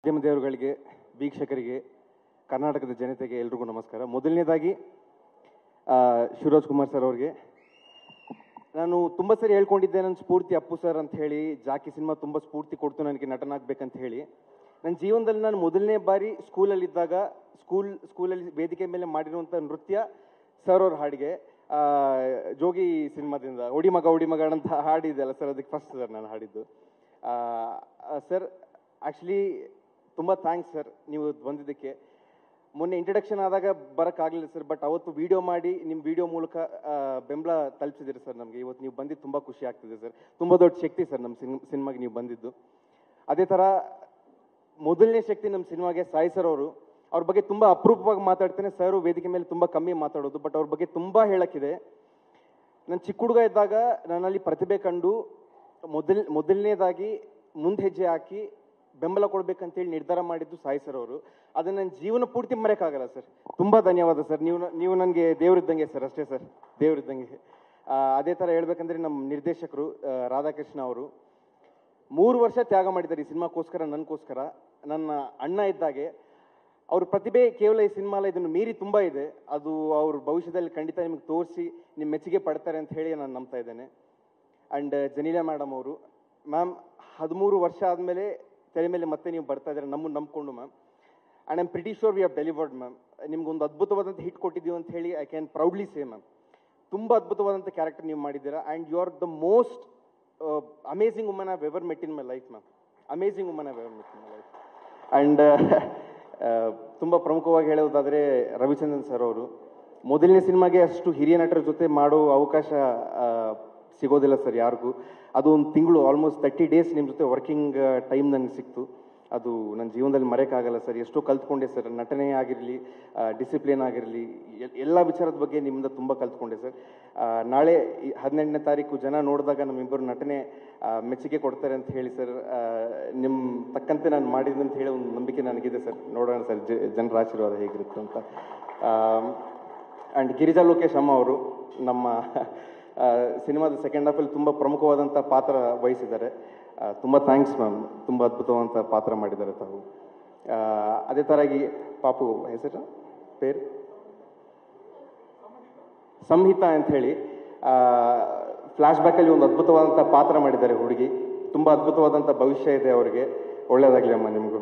ಮಾಧ್ಯಮ ದೇವರುಗಳಿಗೆ, ವೀಕ್ಷಕರಿಗೆ, ಕರ್ನಾಟಕದ ಜನತೆಗೆ ಎಲ್ರಿಗೂ ನಮಸ್ಕಾರ. ಮೊದಲನೇದಾಗಿ ಶಿವರಾಜ್ ಕುಮಾರ್ ಸರ್ ಅವ್ರಿಗೆ ನಾನು ತುಂಬ ಸರಿ ಹೇಳ್ಕೊಂಡಿದ್ದೆ, ನನ್ನ ಸ್ಫೂರ್ತಿ ಅಪ್ಪು ಸರ್ ಅಂತ ಹೇಳಿ. ಜಾಕಿ ಸಿನಿಮಾ ತುಂಬ ಸ್ಫೂರ್ತಿ ಕೊಡ್ತು ನನಗೆ ನಟನಾಗಬೇಕಂತ ಹೇಳಿ. ನನ್ನ ಜೀವನದಲ್ಲಿ ನಾನು ಮೊದಲನೇ ಬಾರಿ ಸ್ಕೂಲಲ್ಲಿದ್ದಾಗ ಸ್ಕೂಲಲ್ಲಿ ವೇದಿಕೆ ಮೇಲೆ ಮಾಡಿರುವಂಥ ನೃತ್ಯ ಸರ್ ಅವ್ರ ಹಾಡಿಗೆ, ಜೋಗಿ ಸಿನಿಮಾದಿಂದ ಒಡಿ ಮಗ ಅಂತ ಹಾಡಿದೆಯಲ್ಲ ಸರ್, ಅದಕ್ಕೆ ಫಸ್ಟ್ ಸರ್ ನಾನು ಹಾಡಿದ್ದು. ಸರ್ ಆ್ಯಕ್ಚುಲಿ ತುಂಬ ಥ್ಯಾಂಕ್ಸ್ ಸರ್ ನೀವು ಬಂದಿದ್ದಕ್ಕೆ. ಮೊನ್ನೆ ಇಂಟ್ರಡಕ್ಷನ್ ಆದಾಗ ಬರೋಕ್ಕಾಗಲಿಲ್ಲ ಸರ್, ಬಟ್ ಅವತ್ತು ವಿಡಿಯೋ ಮಾಡಿ ನಿಮ್ಮ ವಿಡಿಯೋ ಮೂಲಕ ಬೆಂಬಲ ತಲುಪಿಸಿದ್ದೀರಿ ಸರ್ ನಮಗೆ. ಇವತ್ತು ನೀವು ಬಂದಿದ್ದು ತುಂಬ ಖುಷಿ ಆಗ್ತಿದೆ ಸರ್. ತುಂಬ ದೊಡ್ಡ ಶಕ್ತಿ ಸರ್ ನಮ್ಮ ಸಿನಿಮಾಗೆ ನೀವು ಬಂದಿದ್ದು. ಅದೇ ಥರ ಮೊದಲನೇ ಶಕ್ತಿ ನಮ್ಮ ಸಿನಿಮಾಗೆ ಸಾಯಿ ಸರ್ ಅವರು. ಅವ್ರ ಬಗ್ಗೆ ತುಂಬ ಅಪರೂಪವಾಗಿ ಮಾತಾಡ್ತೇನೆ. ಸರ್ ವೇದಿಕೆ ಮೇಲೆ ತುಂಬ ಕಮ್ಮಿ ಮಾತಾಡೋದು, ಬಟ್ ಅವ್ರ ಬಗ್ಗೆ ತುಂಬ ಹೇಳೋಕ್ಕಿದೆ. ನಾನು ಚಿಕ್ಕ ಹುಡುಗ ಇದ್ದಾಗ ನನ್ನಲ್ಲಿ ಪ್ರತಿಭೆ ಕಂಡು ಮೊದಲನೇದಾಗಿ ಮುಂದೆ ಹೆಜ್ಜೆ ಹಾಕಿ ಬೆಂಬಲ ಕೊಡ್ಬೇಕಂತೇಳಿ ನಿರ್ಧಾರ ಮಾಡಿದ್ದು ಸಾಯಿ ಸರ್ ಅವರು. ಅದನ್ನು ನನ್ನ ಜೀವನ ಪೂರ್ತಿ ಮರೆಯೋಕ್ಕಾಗಲ್ಲ ಸರ್. ತುಂಬ ಧನ್ಯವಾದ ಸರ್. ನೀವು ನನಗೆ ದೇವರಿದ್ದಂಗೆ ಸರ್, ಅಷ್ಟೇ ಸರ್, ದೇವರಿದ್ದಂಗೆ. ಅದೇ ಥರ ಹೇಳ್ಬೇಕಂದ್ರೆ ನಮ್ಮ ನಿರ್ದೇಶಕರು ರಾಧಾಕೃಷ್ಣ ಅವರು 3 ವರ್ಷ ತ್ಯಾಗ ಮಾಡಿದ್ದಾರೆ ಈ ಸಿನಿಮಾಕ್ಕೋಸ್ಕರ, ನನಗೋಸ್ಕರ. ನನ್ನ ಅಣ್ಣ ಇದ್ದಾಗೆ. ಅವ್ರ ಪ್ರತಿಭೆ ಕೇವಲ ಈ ಸಿನಿಮಾ ಅಲ್ಲ, ಇದನ್ನು ಮೀರಿ ತುಂಬ ಇದೆ. ಅದು ಅವ್ರ ಭವಿಷ್ಯದಲ್ಲಿ ಖಂಡಿತ ನಿಮಗೆ ತೋರಿಸಿ ನಿಮ್ಮ ಮೆಚ್ಚುಗೆ ಪಡ್ತಾರೆ ಅಂತ ಹೇಳಿ ನಾನು ನಂಬ್ತಾ ಇದ್ದೇನೆ. ಆ್ಯಂಡ್ ಜನೀಲಾ ಮೇಡಮ್ ಅವರು, ಮ್ಯಾಮ್ 13 ವರ್ಷ ಆದಮೇಲೆ ತೆರೆ ಮೇಲೆ ಮತ್ತೆ ನೀವು ಬರ್ತಾ ಇದ್ದಾರೆ ನಮ್ಮನ್ನು ನಂಬ್ಕೊಂಡು ma'am. And I'm pretty sure we have delivered ma'am. ನಿಮ್ಗೊಂದು ಅದ್ಭುತವಾದಂಥ ಹಿಟ್ ಕೊಟ್ಟಿದ್ದೀವಿ ಅಂತ ಹೇಳಿ I can proudly say ma'am. ತುಂಬ ಅದ್ಭುತವಾದಂಥ ಕ್ಯಾರೆಕ್ಟರ್ ನೀವು ಮಾಡಿದ್ದೀರಾ. And you are the most amazing woman I've ever met in my life ma'am. Amazing woman I've ever met in my life. And ತುಂಬ ಪ್ರಮುಖವಾಗಿ ಹೇಳೋದಾದರೆ ರವಿಚಂದ್ರನ್ ಸರ್ ಅವರು. ಮೊದಲನೇ ಸಿನಿಮಾಗೆ ಅಷ್ಟು ಹಿರಿಯ ನಟರ ಜೊತೆ ಮಾಡೋ ಅವಕಾಶ ಸಿಗೋದಿಲ್ಲ ಸರ್ ಯಾರಿಗೂ. ಅದು ಒಂದು ತಿಂಗಳು, ಆಲ್ಮೋಸ್ಟ್ 30 ಡೇಸ್ ನಿಮ್ಮ ಜೊತೆ ವರ್ಕಿಂಗ್ ಟೈಮ್ ನನಗೆ ಸಿಕ್ತು. ಅದು ನನ್ನ ಜೀವನದಲ್ಲಿ ಮರೆಯೋಕ್ಕಾಗಲ್ಲ ಸರ್. ಎಷ್ಟೋ ಕಲ್ತ್ಕೊಂಡೆ ಸರ್. ನಟನೆ ಆಗಿರಲಿ, ಡಿಸಿಪ್ಲಿನ್ ಆಗಿರಲಿ, ಎಲ್ಲ ವಿಚಾರದ ಬಗ್ಗೆ ನಿಮ್ಮಿಂದ ತುಂಬ ಕಲ್ತ್ಕೊಂಡೆ ಸರ್. ನಾಳೆ 18ನೇ ತಾರೀಕು ಜನ ನೋಡಿದಾಗ ನಮ್ಮಿಬ್ಬರು ನಟನೆ ಮೆಚ್ಚುಗೆ ಕೊಡ್ತಾರೆ ಅಂತ ಹೇಳಿ ಸರ್. ನಿಮ್ಮ ತಕ್ಕಂತೆ ನಾನು ಮಾಡಿದ್ದೆ ಅಂತ ಹೇಳಿ ಒಂದು ನಂಬಿಕೆ ನನಗಿದೆ ಸರ್. ನೋಡೋಣ ಸರ್ ಜನರ ಆಶೀರ್ವಾದ ಹೇಗಿರುತ್ತೆ ಅಂತ. ಆ್ಯಂಡ್ ಗಿರಿಜಾ ಲೋಕೇಶ್ ಅಮ್ಮ ಅವರು ನಮ್ಮ ಸಿನಿಮಾದ ಸೆಕೆಂಡ್ ಹಾಫಲ್ಲಿ ತುಂಬ ಪ್ರಮುಖವಾದಂಥ ಪಾತ್ರ ವಹಿಸಿದ್ದಾರೆ. ತುಂಬ ಥ್ಯಾಂಕ್ಸ್ ಮ್ಯಾಮ್. ತುಂಬ ಅದ್ಭುತವಾದಂಥ ಪಾತ್ರ ಮಾಡಿದ್ದಾರೆ ತಾವು. ಅದೇ ಥರಾಗಿ ಪಾಪು ಹೆಸರು ಪೇರು ಸಂಹಿತಾ ಅಂತ ಹೇಳಿ ಫ್ಲ್ಯಾಶ್ ಬ್ಯಾಕಲ್ಲಿ ಒಂದು ಅದ್ಭುತವಾದಂಥ ಪಾತ್ರ ಮಾಡಿದ್ದಾರೆ ಹುಡುಗಿ. ತುಂಬ ಅದ್ಭುತವಾದಂಥ ಭವಿಷ್ಯ ಇದೆ ಅವರಿಗೆ. ಒಳ್ಳೆಯದಾಗಲಿ ಅಮ್ಮ ನಿಮಗೂ.